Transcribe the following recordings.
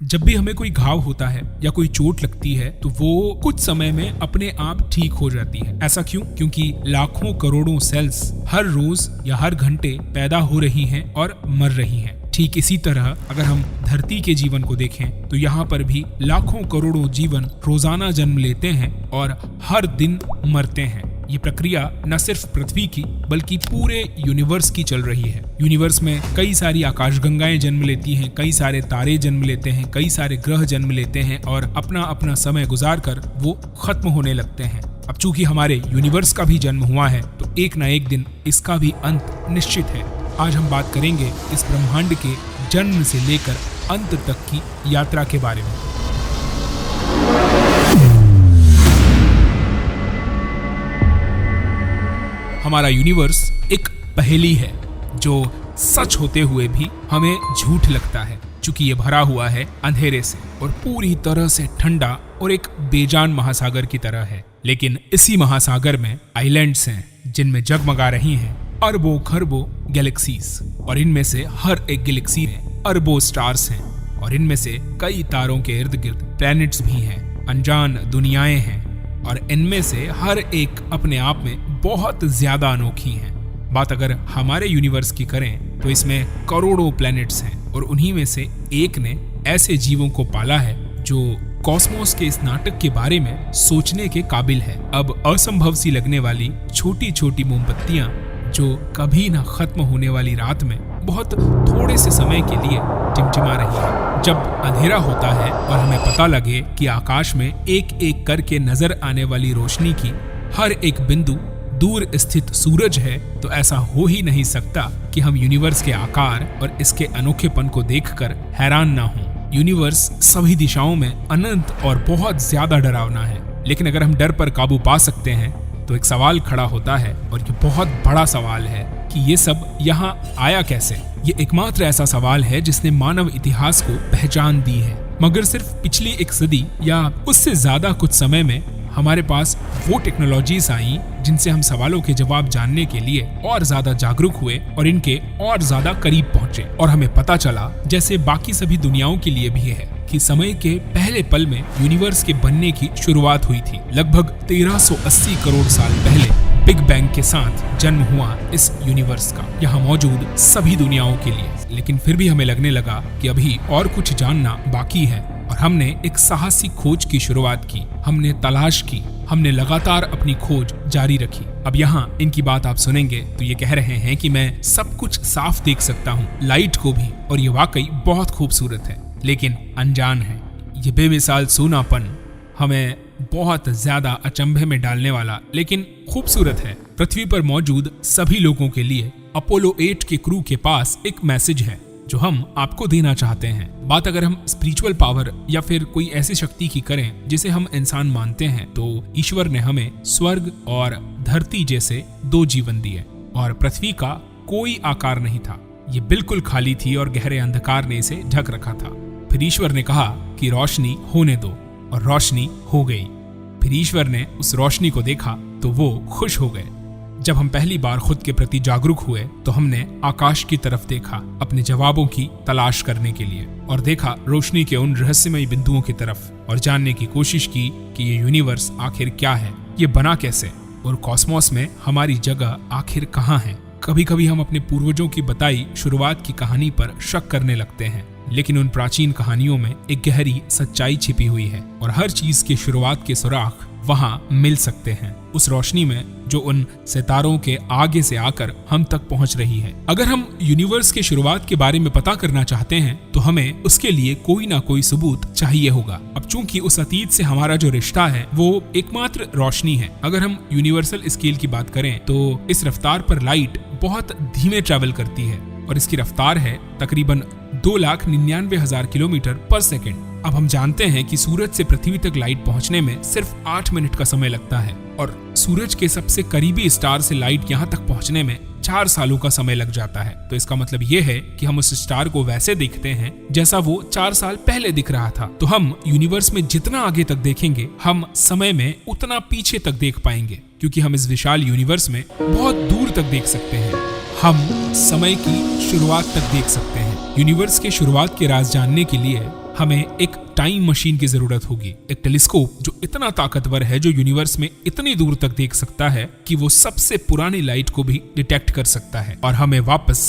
जब भी हमें कोई घाव होता है या कोई चोट लगती है तो वो कुछ समय में अपने आप ठीक हो जाती है। ऐसा क्यों? क्योंकि लाखों करोड़ों सेल्स हर रोज या हर घंटे पैदा हो रही हैं और मर रही हैं। ठीक इसी तरह अगर हम धरती के जीवन को देखें तो यहाँ पर भी लाखों करोड़ों जीवन रोजाना जन्म लेते हैं और हर दिन मरते हैं। ये प्रक्रिया न सिर्फ पृथ्वी की बल्कि पूरे यूनिवर्स की चल रही है। यूनिवर्स में कई सारी आकाशगंगाएं जन्म लेती हैं, कई सारे तारे जन्म लेते हैं, कई सारे ग्रह जन्म लेते हैं और अपना अपना समय गुजार कर वो खत्म होने लगते हैं। अब चूंकि हमारे यूनिवर्स का भी जन्म हुआ है तो एक न एक दिन इसका भी अंत निश्चित है। आज हम बात करेंगे इस ब्रह्मांड के जन्म से लेकर अंत तक की यात्रा के बारे में। हमारा यूनिवर्स एक पहेली है जो सच होते हुए भी हमें झूठ लगता है, क्योंकि ये भरा हुआ है अंधेरे से और पूरी तरह से ठंडा और एक बेजान महासागर की तरह है। लेकिन इसी महासागर में आइलैंड्स हैं जिनमें जगमगा रही हैं अरबों खरबों गैलेक्सीज, और इनमें से हर एक गैलेक्सी में अरबों स्टार्स हैं और इनमें से कई तारों के इर्द गिर्द प्लैनेट्स भी हैं, अनजान दुनियाएं हैं और इनमें से हर एक अपने आप में बहुत ज्यादा अनोखी हैं। बात अगर हमारे यूनिवर्स की करें तो इसमें करोड़ों प्लैनेट्स हैं और उन्हीं में से एक ने ऐसे जीवों को पाला है जो कॉस्मोस के इस नाटक के बारे में सोचने के काबिल है। अब असंभव सी लगने वाली छोटी छोटी मोमबत्तियां जो कभी ना खत्म होने वाली रात में बहुत थोड़े से समय के लिए टिमटिमा रही है। जब अंधेरा होता है और हमें पता लगे कि आकाश में एक एक करके नजर आने वाली रोशनी की हर एक बिंदु दूर स्थित सूरज है, तो ऐसा हो ही नहीं सकता कि हम यूनिवर्स के आकार और इसके अनोखेपन को देखकर हैरान ना हों। यूनिवर्स सभी दिशाओं में अनंत और बहुत ज्यादा डरावना है, लेकिन अगर हम डर पर काबू पा सकते हैं तो एक सवाल खड़ा होता है और ये बहुत बड़ा सवाल है कि ये सब यहाँ आया कैसे। ये एकमात्र ऐसा सवाल है जिसने मानव इतिहास को पहचान दी है, मगर सिर्फ पिछली एक सदी या उससे ज्यादा कुछ समय में हमारे पास वो टेक्नोलॉजीज आई जिनसे हम सवालों के जवाब जानने के लिए और ज्यादा जागरूक हुए और इनके और ज्यादा करीब पहुंचे। और हमें पता चला, जैसे बाकी सभी दुनियाओं के लिए भी है, कि समय के पहले पल में यूनिवर्स के बनने की शुरुआत हुई थी। लगभग 1380 करोड़ साल पहले बिग बैंग के साथ जन्म हुआ इस यूनिवर्स का, यहाँ मौजूद सभी दुनियाओं के लिए। लेकिन फिर भी हमें लगने लगा कि अभी और कुछ जानना बाकी है और हमने एक साहसिक खोज की शुरुआत की। हमने तलाश की, हमने लगातार अपनी खोज जारी रखी। अब यहाँ इनकी बात आप सुनेंगे तो ये कह रहे हैं कि मैं सब कुछ साफ देख सकता हूँ, लाइट को भी, और ये वाकई बहुत खूबसूरत है, लेकिन अनजान है। ये बेमिसाल सूनापन हमें बहुत ज्यादा अचंभे में डालने वाला लेकिन खूबसूरत है। पृथ्वी पर मौजूद सभी लोगों के लिए अपोलो 8 के क्रू के पास एक मैसेज है जो हम आपको देना चाहते हैं। बात अगर हम स्पिरिचुअल पावर या फिर कोई ऐसी शक्ति की करें जिसे हम इंसान मानते हैं, तो ईश्वर ने हमें स्वर्ग और धरती जैसे दो जीवन दिए और पृथ्वी का कोई आकार नहीं था। ये बिल्कुल खाली थी और गहरे अंधकार ने इसे ढक रखा था। फिर ईश्वर ने कहा कि रोशनी होने दो, और रोशनी हो गई। फिर ईश्वर ने उस रोशनी को देखा तो वो खुश हो गए। जब हम पहली बार खुद के प्रति जागरूक हुए तो हमने आकाश की तरफ देखा अपने जवाबों की तलाश करने के लिए, और देखा रोशनी के उन रहस्यमय बिंदुओं की तरफ और जानने की कोशिश की कि ये यूनिवर्स आखिर क्या है, ये बना कैसे, और कॉस्मोस में हमारी जगह आखिर कहाँ है। कभी कभी हम अपने पूर्वजों की बताई शुरुआत की कहानी पर शक करने लगते हैं, लेकिन उन प्राचीन कहानियों में एक गहरी सच्चाई छिपी हुई है और हर चीज के शुरुआत के सुराग वहां मिल सकते हैं, उस रोशनी में जो उन सितारों के आगे से आकर हम तक पहुंच रही है। अगर हम यूनिवर्स के शुरुआत के बारे में पता करना चाहते हैं तो हमें उसके लिए कोई ना कोई सबूत चाहिए होगा। अब चूंकि उस अतीत से हमारा जो रिश्ता है वो एकमात्र रोशनी है। अगर हम यूनिवर्सल स्केल की बात करें तो इस रफ्तार पर लाइट बहुत धीमे ट्रैवल करती है और इसकी रफ्तार है तकरीबन 2,99,000 किलोमीटर पर सेकेंड। अब हम जानते हैं कि सूरज से पृथ्वी तक लाइट पहुंचने में सिर्फ 8 मिनट का समय लगता है और सूरज के सबसे करीबी स्टार से लाइट यहां तक पहुंचने में 4 सालों का समय लग जाता है। तो इसका मतलब ये है कि हम उस स्टार को वैसे देखते हैं जैसा वो 4 साल पहले दिख रहा था। तो हम यूनिवर्स में जितना आगे तक देखेंगे हम समय में उतना पीछे तक देख पाएंगे, क्योंकि हम इस विशाल यूनिवर्स में बहुत दूर तक देख सकते हैं। हम समय की शुरुआत तक देख सकते हैं। यूनिवर्स के शुरुआत के राज जानने के लिए हमें एक टाइम मशीन की जरूरत होगी, एक टेलीस्कोप जो इतना ताकतवर है, जो यूनिवर्स में इतनी दूर तक देख सकता है कि वो सबसे पुरानी लाइट को भी डिटेक्ट कर सकता है और हमें वापस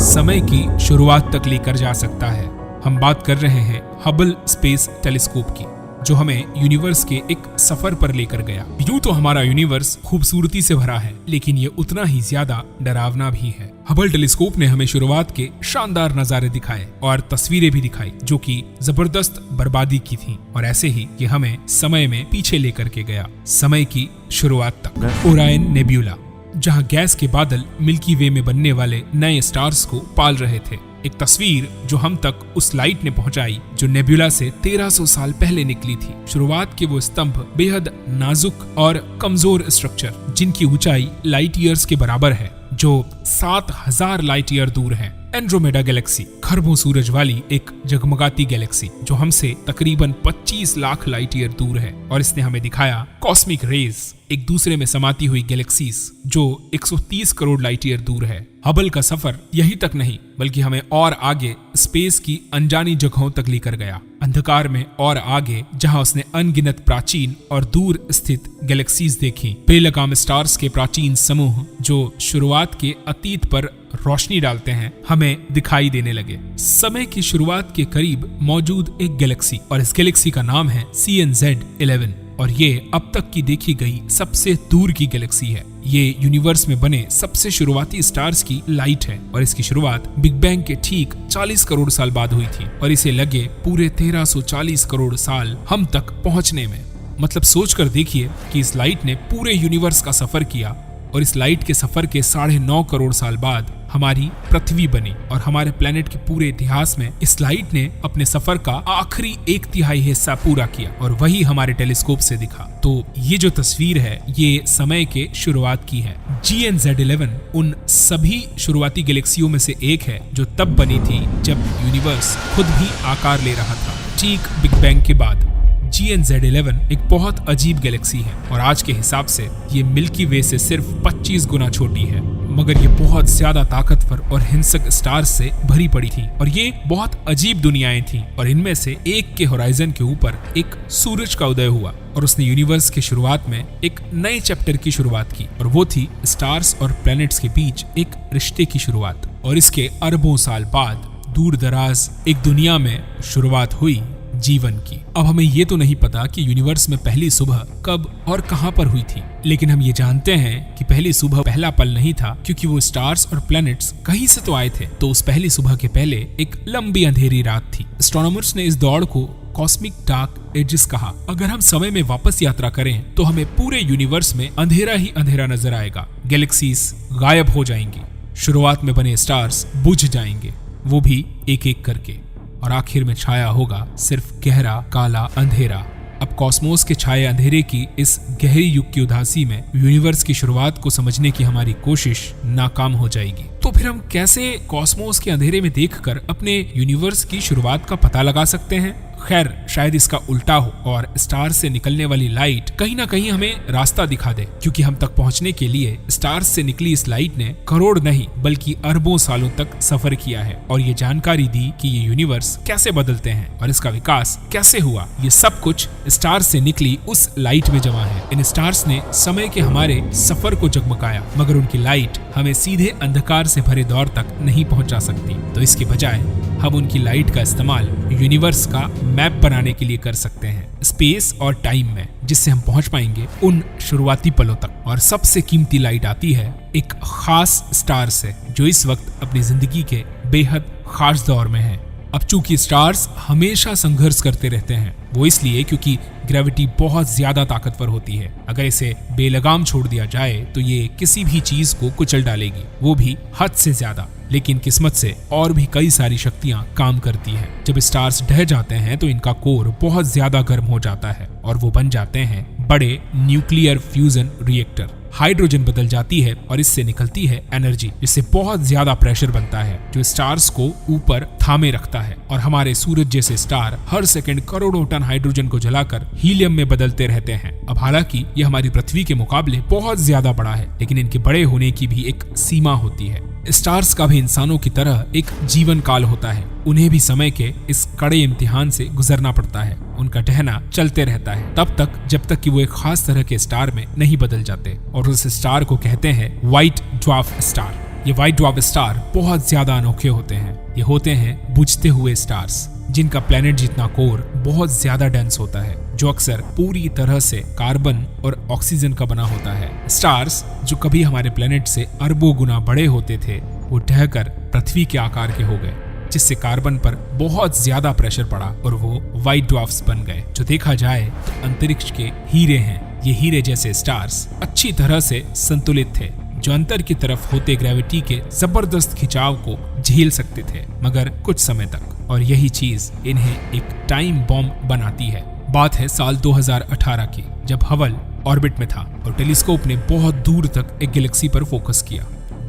समय की शुरुआत तक लेकर जा सकता है। हम बात कर रहे हैं हबल स्पेस टेलीस्कोप की, जो हमें यूनिवर्स के एक सफर पर लेकर गया। यूं तो हमारा यूनिवर्स खूबसूरती से भरा है, लेकिन ये उतना ही ज्यादा डरावना भी है। हबल टेलीस्कोप ने हमें शुरुआत के शानदार नजारे दिखाए और तस्वीरें भी दिखाई जो कि जबरदस्त बर्बादी की थी, और ऐसे ही ये हमें समय में पीछे लेकर के गया, समय की शुरुआत तक। ओरायन नेब्यूला, जहां गैस के बादल मिल्की वे में बनने वाले नए स्टार्स को पाल रहे थे। एक तस्वीर जो हम तक उस लाइट ने पहुंचाई जो नेब्यूला से 1300 साल पहले निकली थी। शुरुआत के वो स्तंभ बेहद नाजुक और कमजोर स्ट्रक्चर, जिनकी ऊंचाई लाइट ईयर्स के बराबर है, जो 7000 लाइट ईयर दूर है। एंड्रोमेडा गैलेक्सी, खरबों सूरज वाली एक जगमगाती गैलेक्सी जो हमसे तकरीबन 25 लाख लाइट ईयर दूर है, और इसने हमें दिखाया कॉस्मिक रेज, एक दूसरे में समाती हुई गैलेक्सीज जो 130 करोड़ लाइट ईयर दूर है। हबल का सफर यहीं तक नहीं, बल्कि हमें और आगे स्पेस की अनजानी जगहों तक लेकर गया, अंधकार में और आगे, जहां उसने अनगिनत प्राचीन और दूर स्थित गैलेक्सीज देखी। बेलगाम स्टार्स के प्राचीन समूह जो शुरुआत के अतीत पर रोशनी डालते हैं, हमें दिखाई देने लगे। समय की शुरुआत के करीब मौजूद एक गैलेक्सी, और इस गैलेक्सी का नाम है CNZ11, और ये अब तक की देखी गई सबसे दूर की गैलेक्सी है। ये यूनिवर्स में बने सबसे शुरुआती स्टार्स की लाइट है, और इसकी शुरुआत बिग बैंग के ठीक 40 करोड़ साल बाद हुई थी, और इसे लगे पूरे 1340 करोड़ साल हम तक पहुंचने में। मतलब सोच कर देखिए कि इस लाइट ने पूरे यूनिवर्स का सफर किया, और इस लाइट के सफर के 9.5 करोड़ साल बाद हमारी पृथ्वी बनी, और हमारे प्लेनेट के पूरे इतिहास में इस लाइट ने अपने सफर का आखिरी 1/3 हिस्सा पूरा किया, और वही हमारे टेलीस्कोप से दिखा। तो ये जो तस्वीर है, ये समय के शुरुआत की है। GNZ11 उन सभी शुरुआती गैलेक्सियों में से एक है जो तब बनी थी जब यूनिवर्स खुद भी आकार ले रहा था, ठीक बिग बैंग के बाद। GNZ11 एक बहुत अजीब गैलेक्सी है, और आज के हिसाब से ये मिल्की वे से सिर्फ 25 गुना छोटी है, मगर ये बहुत ज्यादा ताकतवर और हिंसक स्टार्स से भरी पड़ी थी, और ये बहुत अजीब दुनियाएं थीं, और इनमें से एक के होराइजन के ऊपर एक सूरज का उदय हुआ, और उसने यूनिवर्स की शुरुआत में एक नए चैप्टर की शुरुआत की, और वो थी स्टार्स और प्लैनेट्स के बीच एक रिश्ते की शुरुआत। और इसके अरबों साल बाद दूर दराज एक दुनिया में शुरुआत हुई जीवन की। अब हमें ये तो नहीं पता कि यूनिवर्स में पहली सुबह कब और कहां पर हुई थी, लेकिन हम ये जानते हैं कि पहली सुबह पहला पल नहीं था, क्योंकि वो स्टार्स और प्लैनेट्स कहीं से तो आए थे। तो उस पहली सुबह के पहले एक लंबी अंधेरी रात थी। एस्ट्रोनॉमर्स ने इस दौड़ को कॉस्मिक डार्क एजेस कहा। अगर हम समय में वापस यात्रा करें तो हमें पूरे यूनिवर्स में अंधेरा ही अंधेरा नजर आएगा। गैलेक्सीज गायब हो जाएंगी, शुरुआत में बने स्टार्स बुझ जाएंगे, वो भी एक एक करके, और आखिर में छाया होगा सिर्फ गहरा काला अंधेरा। अब कॉस्मोस के छाए अंधेरे की इस गहरी युग की उदासी में यूनिवर्स की शुरुआत को समझने की हमारी कोशिश नाकाम हो जाएगी। तो फिर हम कैसे कॉस्मोस के अंधेरे में देखकर अपने यूनिवर्स की शुरुआत का पता लगा सकते हैं? खैर, शायद इसका उल्टा हो और स्टार से निकलने वाली लाइट कहीं ना कहीं हमें रास्ता दिखा दे, क्योंकि हम तक पहुंचने के लिए स्टार्स से निकली इस लाइट ने करोड़ नहीं बल्कि अरबों सालों तक सफर किया है, और ये जानकारी दी कि ये यूनिवर्स कैसे बदलते हैं और इसका विकास कैसे हुआ। ये सब कुछ स्टार्स से निकली उस लाइट में जमा है। इन स्टार्स ने समय के हमारे सफर को जगमगाया, मगर उनकी लाइट हमें सीधे अंधकार से भरे दौर तक नहीं पहुंचा सकती। तो इसके बजाय हम उनकी लाइट का इस्तेमाल यूनिवर्स का मैप बनाने के लिए कर सकते हैं, स्पेस और टाइम में, जिससे हम पहुंच पाएंगे उन शुरुआती पलों तक। और सबसे कीमती लाइट आती है एक खास स्टार से, जो इस वक्त अपनी जिंदगी के बेहद खास दौर में है। अब चूंकि स्टार्स हमेशा संघर्ष करते रहते हैं, वो इसलिए क्योंकि ग्रेविटी बहुत ज्यादा ताकतवर होती है। अगर इसे बेलगाम छोड़ दिया जाए तो ये किसी भी चीज को कुचल डालेगी, वो भी हद से ज्यादा। लेकिन किस्मत से और भी कई सारी शक्तियां काम करती हैं। जब स्टार्स ढह जाते हैं तो इनका कोर बहुत ज्यादा गर्म हो जाता है और वो बन जाते हैं बड़े न्यूक्लियर फ्यूजन रिएक्टर। हाइड्रोजन बदल जाती है और इससे निकलती है एनर्जी, जिससे बहुत ज्यादा प्रेशर बनता है जो स्टार्स को ऊपर थामे रखता है। और हमारे सूरज जैसे स्टार हर सेकंड करोड़ों टन हाइड्रोजन को जलाकर हीलियम में बदलते रहते हैं। अब हालांकि ये हमारी पृथ्वी के मुकाबले बहुत ज्यादा बड़ा है, लेकिन इनके बड़े होने की भी एक सीमा होती है। स्टार्स का भी इंसानों की तरह एक जीवन काल होता है। उन्हें भी समय के इस कड़े इम्तिहान से गुजरना पड़ता है। उनका टहना चलते रहता है तब तक जब तक कि वो एक खास तरह के स्टार में नहीं बदल जाते, और उस स्टार को कहते हैं व्हाइट ड्वार्फ स्टार। ये व्हाइट ड्वार्फ स्टार बहुत ज्यादा अनोखे होते हैं। ये होते हैं बुझते हुए स्टार्स, जिनका प्लेनेट जितना कोर बहुत ज्यादा डेंस होता है, जो अक्सर पूरी तरह से कार्बन और ऑक्सीजन का बना होता है। स्टार्स जो कभी हमारे प्लेनेट से अरबों गुना बड़े होते थे, वो ढहकर पृथ्वी के आकार के हो गए, जिससे कार्बन पर बहुत ज्यादा प्रेशर पड़ा और वो व्हाइट ड्वार्फ्स बन गए। जो देखा जाए तो अंतरिक्ष के हीरे हैं। ये हीरे जैसे स्टार्स अच्छी तरह से संतुलित थे, जो अंतर की तरफ होते ग्रेविटी के जबरदस्त खिंचाव को झेल सकते थे, मगर कुछ समय तक। और यही चीज इन्हें एक टाइम बॉम्ब बनाती है। बात है साल 2018 की, जब हबल ऑर्बिट में था और टेलीस्कोप ने बहुत दूर तक एक गैलेक्सी पर फोकस किया,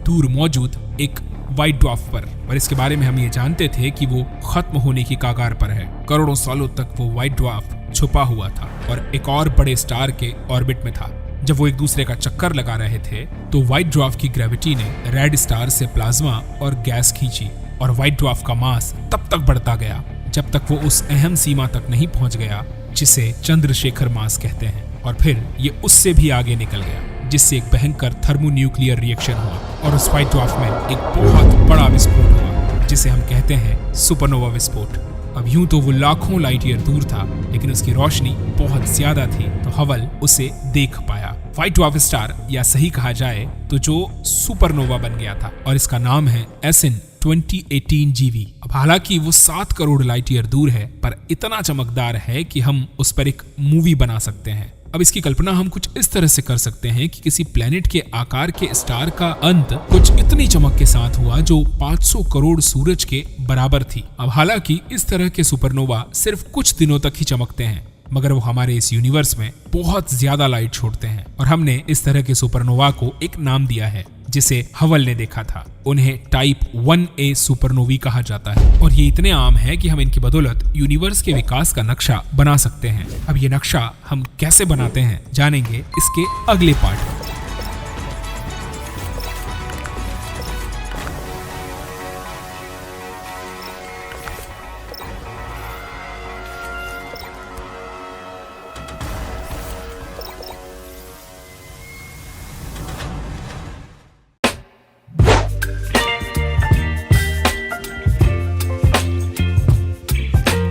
दूर मौजूद एक व्हाइट ड्वार्फ पर। और इसके बारे में हम ये जानते थे कि वो खत्म होने की कगार पर है। करोड़ों सालों तक वो व्हाइट ड्वार्फ छुपा हुआ था और एक और बड़े स्टार के ऑर्बिट में था। जब वो एक दूसरे का चक्कर लगा रहे थे तो व्हाइट ड्वार्फ की ग्रेविटी ने रेड स्टार से प्लाज्मा और गैस खींची, और व्हाइट ड्वार्फ का मास तब तक बढ़ता गया जब तक वो उस अहम सीमा तक नहीं पहुंच गया जिसे चंद्रशेखर मास कहते हैं। और फिर ये उससे भी आगे निकल गया, जिससे एक भयंकर थर्मोन्यूक्लियर रिएक्शन हुआ और उस व्हाइट ड्वार्फ में एक बहुत बड़ा विस्फोट हुआ, जिसे हम कहते हैं सुपरनोवा विस्फोट। अब यूं तो वो लाखों लाइट ईयर दूर था, लेकिन उसकी रोशनी बहुत ज्यादा थी, तो हबल उसे देख पाया। व्हाइट ड्वार्फ स्टार, या सही कहा जाए तो जो सुपरनोवा बन गया था, और इसका नाम है SN 2018 GV। अब हालांकि वो 7 करोड़ लाइट ईयर दूर है, पर इतना चमकदार है कि हम उस पर एक मूवी बना सकते हैं। अब इसकी कल्पना हम कुछ इस तरह से कर सकते हैं कि किसी प्लेनेट के आकार के स्टार का अंत कुछ इतनी चमक के साथ हुआ जो 500 करोड़ सूरज के बराबर थी। अब हालांकि इस तरह के सुपरनोवा सिर्फ कुछ दिनों तक ही चमकते हैं, मगर वो हमारे इस यूनिवर्स में बहुत ज्यादा लाइट छोड़ते हैं, और हमने इस तरह के सुपरनोवा को एक नाम दिया है जिसे हबल ने देखा था। उन्हें टाइप 1A सुपरनोवी कहा जाता है, और ये इतने आम है कि हम इनकी बदौलत यूनिवर्स के विकास का नक्शा बना सकते हैं। अब ये नक्शा हम कैसे बनाते हैं जानेंगे इसके अगले पार्ट में।